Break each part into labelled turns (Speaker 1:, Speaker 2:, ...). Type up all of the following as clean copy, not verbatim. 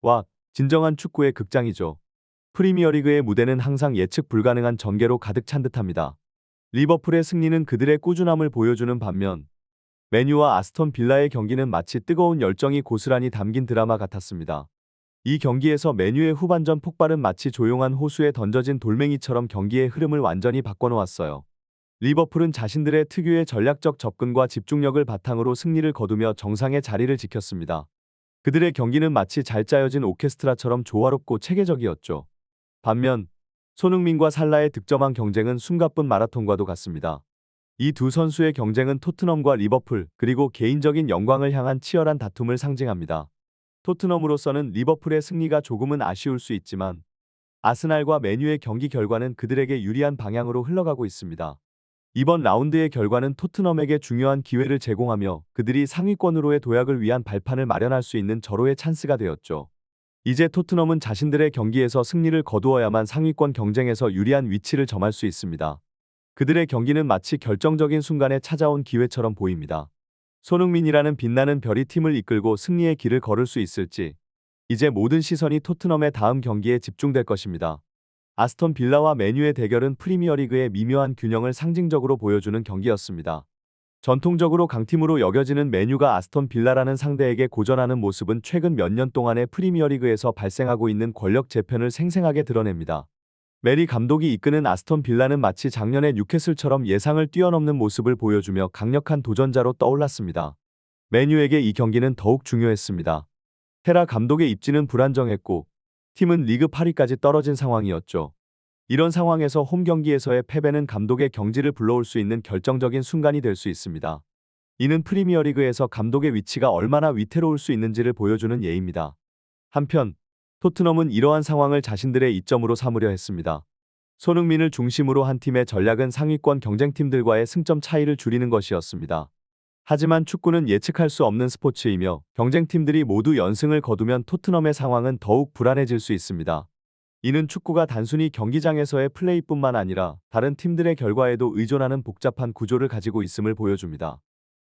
Speaker 1: 와, 진정한 축구의 극장이죠. 프리미어리그의 무대는 항상 예측 불가능한 전개로 가득 찬 듯합니다. 리버풀의 승리는 그들의 꾸준함을 보여주는 반면 맨유와 아스톤 빌라의 경기는 마치 뜨거운 열정이 고스란히 담긴 드라마 같았습니다. 이 경기에서 맨유의 후반전 폭발은 마치 조용한 호수에 던져진 돌멩이처럼 경기의 흐름을 완전히 바꿔놓았어요. 리버풀은 자신들의 특유의 전략적 접근과 집중력을 바탕으로 승리를 거두며 정상의 자리를 지켰습니다. 그들의 경기는 마치 잘 짜여진 오케스트라처럼 조화롭고 체계적이었죠. 반면 손흥민과 살라의 득점왕 경쟁은 숨가쁜 마라톤과도 같습니다. 이 두 선수의 경쟁은 토트넘과 리버풀 그리고 개인적인 영광을 향한 치열한 다툼을 상징합니다. 토트넘으로서는 리버풀의 승리가 조금은 아쉬울 수 있지만 아스날과 맨유의 경기 결과는 그들에게 유리한 방향으로 흘러가고 있습니다. 이번 라운드의 결과는 토트넘에게 중요한 기회를 제공하며 그들이 상위권으로의 도약을 위한 발판을 마련할 수 있는 절호의 찬스가 되었죠. 이제 토트넘은 자신들의 경기에서 승리를 거두어야만 상위권 경쟁에서 유리한 위치를 점할 수 있습니다. 그들의 경기는 마치 결정적인 순간에 찾아온 기회처럼 보입니다. 손흥민이라는 빛나는 별이 팀을 이끌고 승리의 길을 걸을 수 있을지, 이제 모든 시선이 토트넘의 다음 경기에 집중될 것입니다. 아스톤 빌라와 맨유의 대결은 프리미어리그의 미묘한 균형을 상징적으로 보여주는 경기였습니다. 전통적으로 강팀으로 여겨지는 맨유가 아스톤 빌라라는 상대에게 고전하는 모습은 최근 몇 년 동안의 프리미어리그에서 발생하고 있는 권력 재편을 생생하게 드러냅니다. 메리 감독이 이끄는 아스톤 빌라는 마치 작년의 뉴캐슬처럼 예상을 뛰어넘는 모습을 보여주며 강력한 도전자로 떠올랐습니다. 맨유에게 이 경기는 더욱 중요했습니다. 테라 감독의 입지는 불안정했고 팀은 리그 8위까지 떨어진 상황이었죠. 이런 상황에서 홈 경기에서의 패배는 감독의 경지를 불러올 수 있는 결정적인 순간이 될 수 있습니다. 이는 프리미어리그에서 감독의 위치가 얼마나 위태로울 수 있는지를 보여주는 예입니다. 한편 토트넘은 이러한 상황을 자신들의 이점으로 삼으려 했습니다. 손흥민을 중심으로 한 팀의 전략은 상위권 경쟁팀들과의 승점 차이를 줄이는 것이었습니다. 하지만 축구는 예측할 수 없는 스포츠이며 경쟁팀들이 모두 연승을 거두면 토트넘의 상황은 더욱 불안해질 수 있습니다. 이는 축구가 단순히 경기장에서의 플레이뿐만 아니라 다른 팀들의 결과에도 의존하는 복잡한 구조를 가지고 있음을 보여줍니다.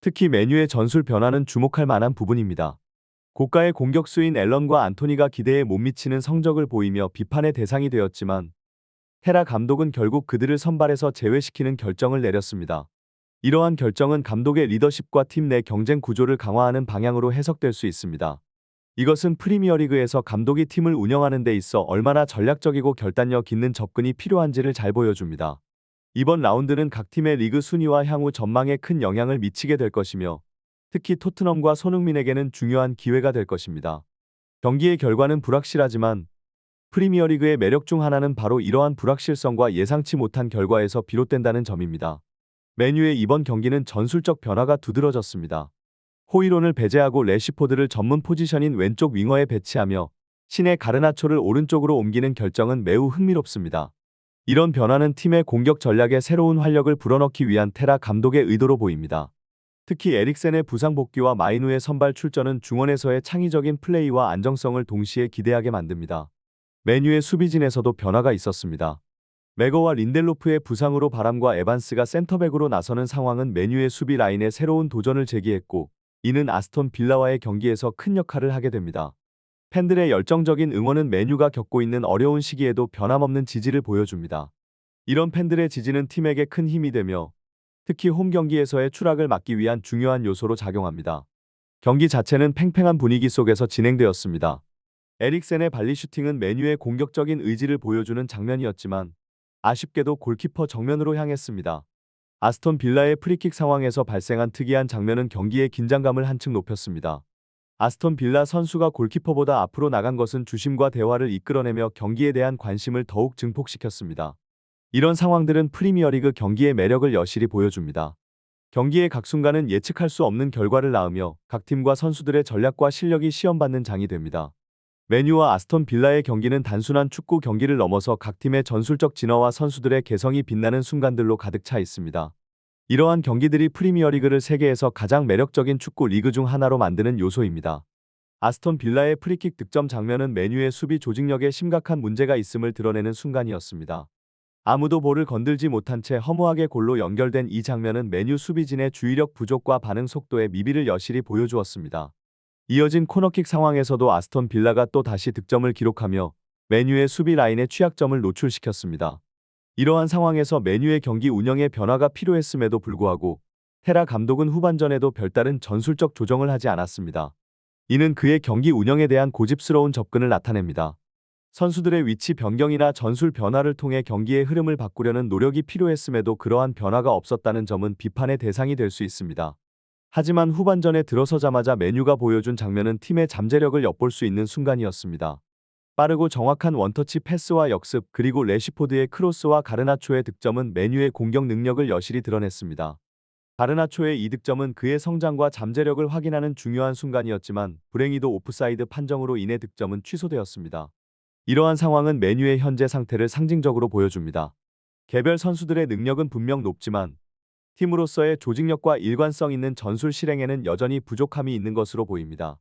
Speaker 1: 특히 맨유의 전술 변화는 주목할 만한 부분입니다. 고가의 공격수인 앨런과 안토니가 기대에 못 미치는 성적을 보이며 비판의 대상이 되었지만 테라 감독은 결국 그들을 선발에서 제외시키는 결정을 내렸습니다. 이러한 결정은 감독의 리더십과 팀 내 경쟁 구조를 강화하는 방향으로 해석될 수 있습니다. 이것은 프리미어리그에서 감독이 팀을 운영하는 데 있어 얼마나 전략적이고 결단력 있는 접근이 필요한지를 잘 보여줍니다. 이번 라운드는 각 팀의 리그 순위와 향후 전망에 큰 영향을 미치게 될 것이며 특히 토트넘과 손흥민에게는 중요한 기회가 될 것입니다. 경기의 결과는 불확실하지만 프리미어리그의 매력 중 하나는 바로 이러한 불확실성과 예상치 못한 결과에서 비롯된다는 점입니다. 맨유의 이번 경기는 전술적 변화가 두드러졌습니다. 호이론을 배제하고 레시포드를 전문 포지션인 왼쪽 윙어에 배치하며 신의 가르나초를 오른쪽으로 옮기는 결정은 매우 흥미롭습니다. 이런 변화는 팀의 공격 전략에 새로운 활력을 불어넣기 위한 테라 감독의 의도로 보입니다. 특히 에릭센의 부상 복귀와 마이누의 선발 출전은 중원에서의 창의적인 플레이와 안정성을 동시에 기대하게 만듭니다. 맨유의 수비진에서도 변화가 있었습니다. 맥어와 린델로프의 부상으로 바람과 에반스가 센터백으로 나서는 상황은 맨유의 수비 라인에 새로운 도전을 제기했고 이는 아스톤 빌라와의 경기에서 큰 역할을 하게 됩니다. 팬들의 열정적인 응원은 맨유가 겪고 있는 어려운 시기에도 변함없는 지지를 보여줍니다. 이런 팬들의 지지는 팀에게 큰 힘이 되며 특히 홈 경기에서의 추락을 막기 위한 중요한 요소로 작용합니다. 경기 자체는 팽팽한 분위기 속에서 진행되었습니다. 에릭센의 발리 슈팅은 맨유의 공격적인 의지를 보여주는 장면이었지만 아쉽게도 골키퍼 정면으로 향했습니다. 아스톤 빌라의 프리킥 상황에서 발생한 특이한 장면은 경기의 긴장감을 한층 높였습니다. 아스톤 빌라 선수가 골키퍼보다 앞으로 나간 것은 주심과 대화를 이끌어내며 경기에 대한 관심을 더욱 증폭시켰습니다. 이런 상황들은 프리미어리그 경기의 매력을 여실히 보여줍니다. 경기의 각 순간은 예측할 수 없는 결과를 낳으며 각 팀과 선수들의 전략과 실력이 시험받는 장이 됩니다. 맨유와 아스톤 빌라의 경기는 단순한 축구 경기를 넘어서 각 팀의 전술적 진화와 선수들의 개성이 빛나는 순간들로 가득 차 있습니다. 이러한 경기들이 프리미어리그를 세계에서 가장 매력적인 축구 리그 중 하나로 만드는 요소입니다. 아스톤 빌라의 프리킥 득점 장면은 맨유의 수비 조직력에 심각한 문제가 있음을 드러내는 순간이었습니다. 아무도 볼을 건들지 못한 채 허무하게 골로 연결된 이 장면은 맨유 수비진의 주의력 부족과 반응 속도의 미비를 여실히 보여주었습니다. 이어진 코너킥 상황에서도 아스톤 빌라가 또 다시 득점을 기록하며 맨유의 수비 라인의 취약점을 노출시켰습니다. 이러한 상황에서 맨유의 경기 운영에 변화가 필요했음에도 불구하고 테라 감독은 후반전에도 별다른 전술적 조정을 하지 않았습니다. 이는 그의 경기 운영에 대한 고집스러운 접근을 나타냅니다. 선수들의 위치 변경이나 전술 변화를 통해 경기의 흐름을 바꾸려는 노력이 필요했음에도 그러한 변화가 없었다는 점은 비판의 대상이 될 수 있습니다. 하지만 후반전에 들어서자마자 맨유가 보여준 장면은 팀의 잠재력을 엿볼 수 있는 순간이었습니다. 빠르고 정확한 원터치 패스와 역습, 그리고 레시포드의 크로스와 가르나초의 득점은 맨유의 공격 능력을 여실히 드러냈습니다. 가르나초의 이 득점은 그의 성장과 잠재력을 확인하는 중요한 순간이었지만 불행히도 오프사이드 판정으로 인해 득점은 취소되었습니다. 이러한 상황은 맨유의 현재 상태를 상징적으로 보여줍니다. 개별 선수들의 능력은 분명 높지만 팀으로서의 조직력과 일관성 있는 전술 실행에는 여전히 부족함이 있는 것으로 보입니다.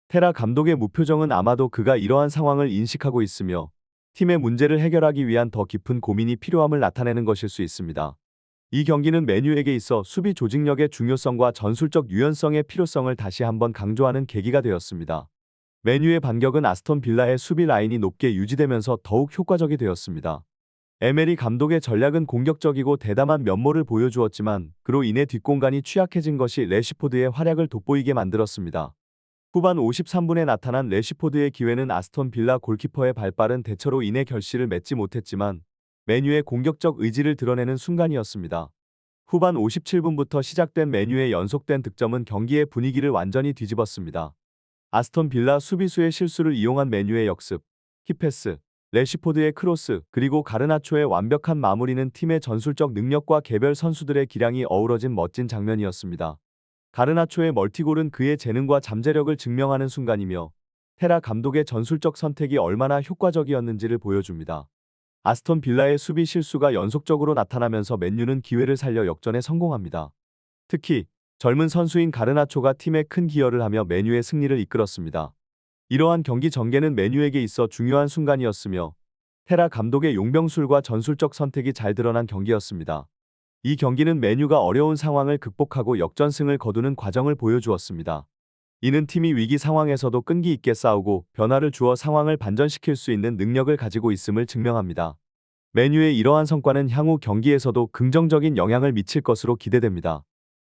Speaker 1: 테라 감독의 무표정은 아마도 그가 이러한 상황을 인식하고 있으며 팀의 문제를 해결하기 위한 더 깊은 고민이 필요함을 나타내는 것일 수 있습니다. 이 경기는 맨유에게 있어 수비 조직력의 중요성과 전술적 유연성의 필요성을 다시 한번 강조하는 계기가 되었습니다. 맨유의 반격은 아스톤 빌라의 수비 라인이 높게 유지되면서 더욱 효과적이 되었습니다. 에메리 감독의 전략은 공격적이고 대담한 면모를 보여주었지만 그로 인해 뒷공간이 취약해진 것이 레시포드의 활약을 돋보이게 만들었습니다. 후반 53분에 나타난 레시포드의 기회는 아스톤 빌라 골키퍼의 발빠른 대처로 인해 결실을 맺지 못했지만 맨유의 공격적 의지를 드러내는 순간이었습니다. 후반 57분부터 시작된 맨유의 연속된 득점은 경기의 분위기를 완전히 뒤집었습니다. 아스톤 빌라 수비수의 실수를 이용한 맨유의 역습, 키패스, 레시포드의 크로스, 그리고 가르나초의 완벽한 마무리는 팀의 전술적 능력과 개별 선수들의 기량이 어우러진 멋진 장면이었습니다. 가르나초의 멀티골은 그의 재능과 잠재력을 증명하는 순간이며 테라 감독의 전술적 선택이 얼마나 효과적이었는지를 보여줍니다. 아스톤 빌라의 수비 실수가 연속적으로 나타나면서 맨유는 기회를 살려 역전에 성공합니다. 특히 젊은 선수인 가르나초가 팀에 큰 기여를 하며 맨유의 승리를 이끌었습니다. 이러한 경기 전개는 맨유에게 있어 중요한 순간이었으며 테라 감독의 용병술과 전술적 선택이 잘 드러난 경기였습니다. 이 경기는 맨유가 어려운 상황을 극복하고 역전승을 거두는 과정을 보여주었습니다. 이는 팀이 위기 상황에서도 끈기 있게 싸우고 변화를 주어 상황을 반전시킬 수 있는 능력을 가지고 있음을 증명합니다. 맨유의 이러한 성과는 향후 경기에서도 긍정적인 영향을 미칠 것으로 기대됩니다.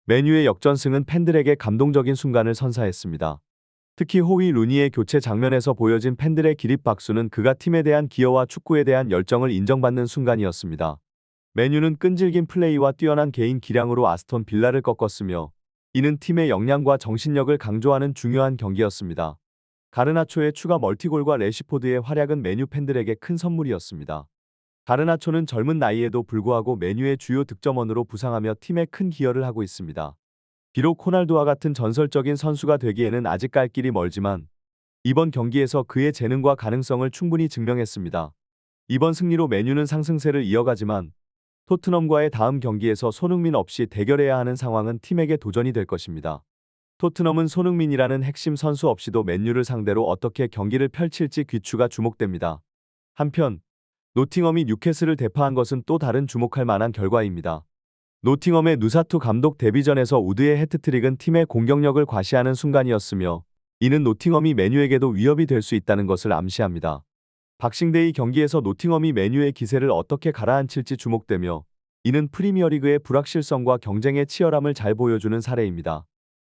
Speaker 1: 맨유의 역전승은 팬들에게 감동적인 순간을 선사했습니다. 특히 호위 루니의 교체 장면에서 보여진 팬들의 기립박수는 그가 팀에 대한 기여와 축구에 대한 열정을 인정받는 순간이었습니다. 맨유는 끈질긴 플레이와 뛰어난 개인 기량으로 아스톤 빌라를 꺾었으며 이는 팀의 역량과 정신력을 강조하는 중요한 경기였습니다. 가르나초의 추가 멀티골과 레시포드의 활약은 맨유 팬들에게 큰 선물이었습니다. 가르나초는 젊은 나이에도 불구하고 맨유의 주요 득점원으로 부상하며 팀에 큰 기여를 하고 있습니다. 비록 호날두와 같은 전설적인 선수가 되기에는 아직 갈 길이 멀지만 이번 경기에서 그의 재능과 가능성을 충분히 증명했습니다. 이번 승리로 맨유는 상승세를 이어가지만 토트넘과의 다음 경기에서 손흥민 없이 대결해야 하는 상황은 팀에게 도전이 될 것입니다. 토트넘은 손흥민이라는 핵심 선수 없이도 맨유를 상대로 어떻게 경기를 펼칠지 귀추가 주목됩니다. 한편 노팅엄이 뉴캐슬을 대파한 것은 또 다른 주목할 만한 결과입니다. 노팅엄의 누사투 감독 데뷔전에서 우드의 해트트릭은 팀의 공격력을 과시하는 순간이었으며 이는 노팅엄이 맨유에게도 위협이 될 수 있다는 것을 암시합니다. 박싱데이 경기에서 노팅엄이 맨유의 기세를 어떻게 가라앉힐지 주목되며 이는 프리미어리그의 불확실성과 경쟁의 치열함을 잘 보여주는 사례입니다.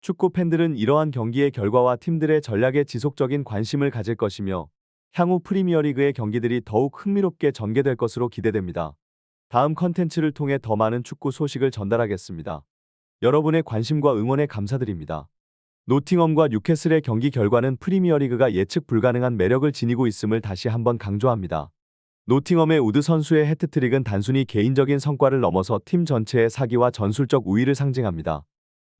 Speaker 1: 축구 팬들은 이러한 경기의 결과와 팀들의 전략에 지속적인 관심을 가질 것이며 향후 프리미어리그의 경기들이 더욱 흥미롭게 전개될 것으로 기대됩니다. 다음 컨텐츠를 통해 더 많은 축구 소식을 전달하겠습니다. 여러분의 관심과 응원에 감사드립니다. 노팅엄과 뉴캐슬의 경기 결과는 프리미어리그가 예측 불가능한 매력을 지니고 있음을 다시 한번 강조합니다. 노팅엄의 우드 선수의 해트트릭은 단순히 개인적인 성과를 넘어서 팀 전체의 사기와 전술적 우위를 상징합니다.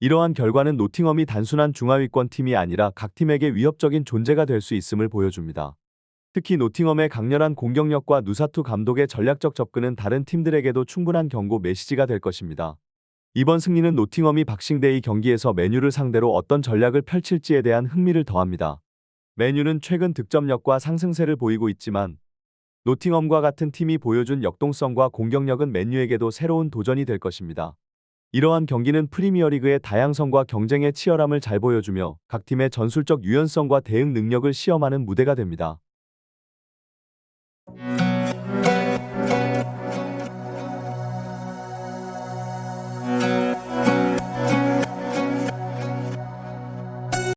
Speaker 1: 이러한 결과는 노팅엄이 단순한 중하위권 팀이 아니라 각 팀에게 위협적인 존재가 될 수 있음을 보여줍니다. 특히 노팅엄의 강렬한 공격력과 누사투 감독의 전략적 접근은 다른 팀들에게도 충분한 경고 메시지가 될 것입니다. 이번 승리는 노팅엄이 박싱데이 경기에서 맨유를 상대로 어떤 전략을 펼칠지에 대한 흥미를 더합니다. 맨유는 최근 득점력과 상승세를 보이고 있지만 노팅엄과 같은 팀이 보여준 역동성과 공격력은 맨유에게도 새로운 도전이 될 것입니다. 이러한 경기는 프리미어리그의 다양성과 경쟁의 치열함을 잘 보여주며 각 팀의 전술적 유연성과 대응 능력을 시험하는 무대가 됩니다.